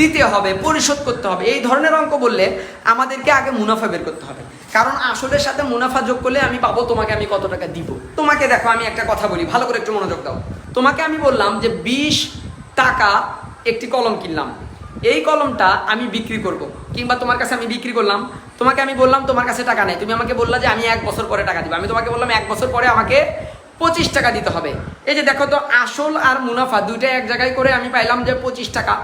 দিতে হবে, পরিশোধ করতে হবে, এই ধরনের অঙ্ক বললে আমাদেরকে আগে মুনাফা বের করতে হবে। কারণ আসলের সাথে মুনাফা যোগ করলে আমি পাবো তোমাকে আমি কত টাকা দিব। তোমাকে দেখো আমি একটা কথা বলি, ভালো করে একটু মনোযোগ দাও। তোমাকে আমি বললাম যে 20 টাকা একটি কলম কিনলাম, এই কলমটা আমি বিক্রি করব, কিংবা তোমার কাছে আমি বিক্রি করলাম, তোমাকে আমি বললাম তোমার কাছে টাকা নেই, তুমি আমাকে বললা যে আমি 1 বছর পরে টাকা দিব। আমি তোমাকে বললাম 1 বছর পরে আমাকে 25 টাকা দিতে হবে। এই যে দেখো তো, আসল আর মুনাফা দুইটা এক জায়গায় করে আমি পাইলাম যে 25 টাকা।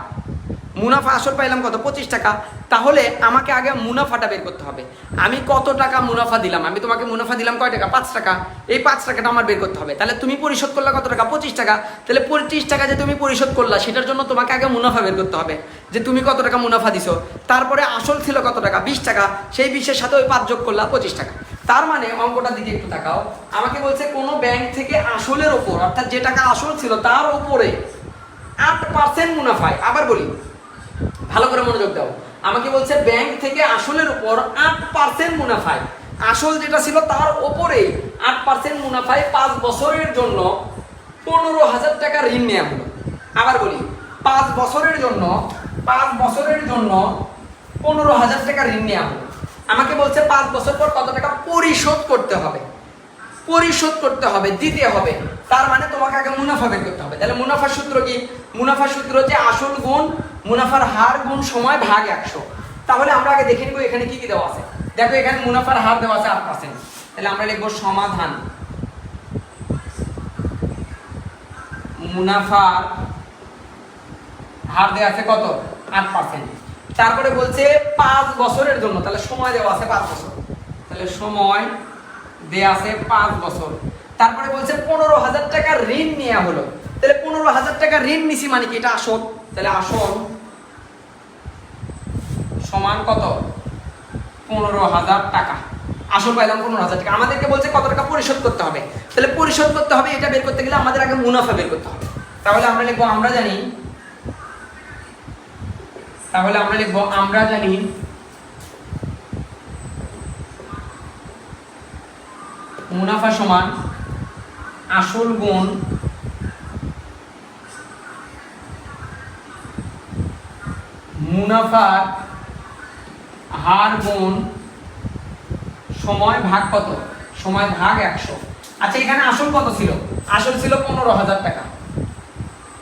মুনাফা আসল পাইলাম কত? 25 টাকা। তাহলে আমাকে আগে মুনাফাটা বের করতে হবে। আমি কত টাকা মুনাফা দিলাম? আমি তোমাকে মুনাফা দিলাম কয় টাকা? 5 টাকা। এই 5 টাকাটা আমার বের করতে হবে। তাহলে তুমি পরিশোধ করলা কত টাকা? 25 টাকা। তাহলে 25 টাকা যে তুমি পরিশোধ করলা, সেটার জন্য তোমাকে আগে মুনাফা বের করতে হবে, যে তুমি কত টাকা মুনাফা দিছো। তারপরে আসল ছিল কত টাকা? 20 টাকা। সেই 20-এর সাথে ওই 5 যোগ করলা, 25 টাকা। তার মানে অঙ্কটার দিকে একটু তাকাও। আমাকে বলছে কোনো ব্যাংক থেকে আসলের ওপর, অর্থাৎ যে টাকা আসল ছিল তার উপরে 8% মুনাফায়, আবার বলি ভালো করে মনোযোগ দাও, আমাকে বলছে ব্যাংক থেকে আসলের উপর 8% মুনাফায়, আসল যেটা ছিল তার উপরে 8% মুনাফায় 5 বছরের জন্য 15,000 টাকা ঋণ নেওয়া হলো। আবার বলি 5 বছরের জন্য 15,000 টাকা ঋণ নেওয়া হলো। আমাকে বলছে 5 বছর পর কত টাকা পরিশোধ করতে হবে, পরিশোধ করতে হবে, দিতে হবে। তার মানে তোমাকে আগে মুনাফা বের করতে হবে। তাহলে মুনাফার সূত্র কি? মুনাফার সূত্র হচ্ছে আসল গুণ মুনাফার হার গুণ সময় ভাগ 100। তাহলে আমরা আগে দেখে নিব এখানে কি কি দেওয়া আছে। দেখো এখানে মুনাফার হার দেওয়া আছে 8%। তাহলে আমরা লিখবো সমাধান, মুনাফার হার দেওয়া আছে কত? 8%। তারপরে বলছে 5 বছরের জন্য, তাহলে সময় দেওয়া আছে 5 বছর, তাহলে সময় দেয়া আছে 5 বছর। তারপরে বলছে 15,000 টাকা ঋণ নেওয়া হলো। তাহলে 15,000 টাকা ঋণ নিছি মানে কি? এটা আসল। তাহলে আসল সমান কত? 15,000 টাকা। আসল পাইলাম 15,000 টাকা। আমাদেরকে বলছে কত টাকা পরিশোধ করতে হবে। তাহলে পরিশোধ করতে হবে, এটা বের করতে গেলে আমাদের আগে মুনাফা বের করতে হবে। তাহলে আমরা লিখবো আমরা জানি মুনাফা সমান আসল গুণ মুনাফার হার গুণ সময় ভাগ কত? সময় ভাগ 100। আচ্ছা এখানে আসল কত ছিল? আসল ছিল 15,000 টাকা।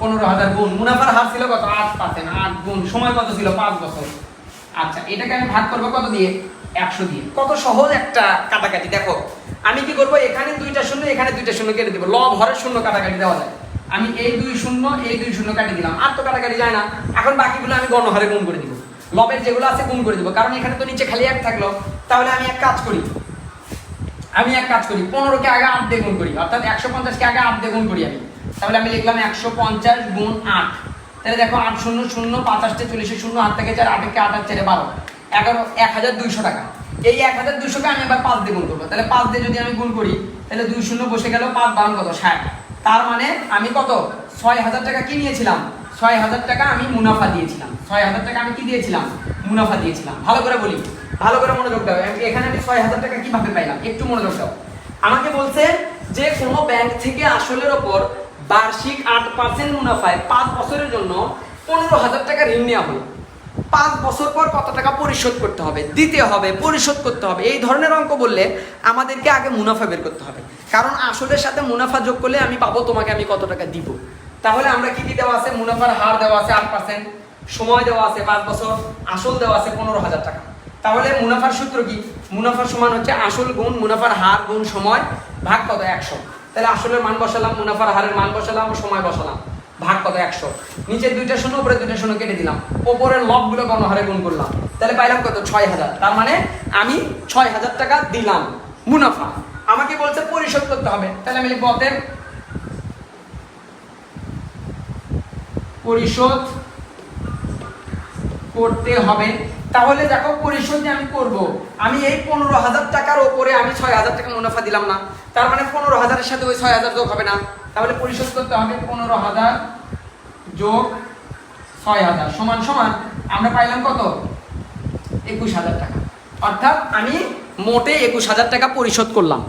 15,000 গুণ মুনাফার হার ছিল কত? 8%। 8 গুণ সময় কত ছিল? 5 বছর। আচ্ছা এটাকে আমি ভাগ করবো কত দিয়ে? 100 দিয়ে। কত সহজ একটা কাটাকাটি। দেখো আমি কি করবো, এখানে 2টা শূন্য এখানে 2টা শূন্য কেটে দিব। লব হরের শূন্য কাটাকাটি দেওয়া যায়। আমি এই 2 শূন্য এই 2 শূন্য কাটি দিলাম, আর তো কাটাকাটি যায় না। এখন বাকিগুলো আমি গণহারে গুণ করে দিব, লবের যেগুলো আছে গুণ করে দিব, কারণ এখানে তো নিচে খালি 1 থাকলো। তাহলে আমি এক কাজ করি 15কে আগে 8 দিয়ে গুণ করি, অর্থাৎ 150কে আগে 8 দিয়ে গুণ করি আমি। তাহলে আমি লিখলাম 150 গুণ 8। তাহলে দেখো 8 শূন্য শূন্য 50 40 শূন্য 8 থেকে 4 8 কে 8 আর 4 12 11 1200 টাকা। এই 1200কে আমি আবার 5 দিয়ে গুণ করবো। তাহলে 5 দিয়ে যদি আমি গুণ করি তাহলে 2 শূন্য বসে গেল, 5 বাম কত? 60। তার মানে আমি কত? 6,000 টাকা কি নিয়েছিলাম? 6,000 টাকা আমি মুনাফা দিয়েছিলাম। 6,000 টাকা আমি কি দিয়েছিলাম? মুনাফা দিয়েছিলাম। ভালো করে বলি, ভালো করে মনোযোগ দাও। এখানে আমি 6,000 টাকা কিভাবে পাইলাম একটু মনোযোগ দাও। আমাকে বলছে যে কোনো ব্যাংক থেকে আসলের ওপর বার্ষিক 8% মুনাফায় 5 বছরের জন্য 15,000 টাকা ঋণ নেওয়া হলো। 5 বছর পর কত টাকা পরিশোধ করতে হবে, দিতে হবে, পরিশোধ করতে হবে। এই ধরনের অঙ্ক বললে আমাদেরকে আগে মুনাফা বের করতে হবে। কারণ আসলের সাথে মুনাফা যোগ করলে আমি পাবো তোমাকে আমি কত টাকা দিব। তাহলে আমরা কি কি দেওয়া আছে? মুনাফার হার দেওয়া আছে 8%, সময় দেওয়া আছে 5 বছর, আসল দেওয়া আছে 15,000 টাকা। তাহলে মুনাফার সূত্র কি? মুনাফার সমান হচ্ছে আসল গুণ মুনাফার হার গুণ সময় ভাগ কত? 100। তাহলে আসলের মান বসালাম, মুনাফার হারের মান বসালাম, সময় বসালাম, ভাগ কত? 100। নিচে 2টা শূন্য উপরে 2টা শূন্য কেটে দিলাম, ওপরের লবগুলো গণহারে গুণ করলাম। তাহলে পাইলাম কত? 6,000। তার মানে আমি 6,000 টাকা দিলাম মুনাফা। আমাকে বলছে পরিশোধ করতে হবে। তাহলে আমি লিখব অতএব পরিশোধ করতে হবে। তাহলে দেখো পরিশোধ যে আমি করব, আমি এই 15,000 টাকার উপরে আমি 6,000 টাকা মুনাফা দিলাম না, তার মানে 15,000 এর সাথে ওই 6,000 যোগ হবে না। তাহলে পরিশোধ করতে হবে 15,000 যোগ 6,000 সমান সমান আমরা পাইলাম কত? 21,000 টাকা। অর্থাৎ আমি মোটে 21,000 টাকা পরিশোধ করলাম।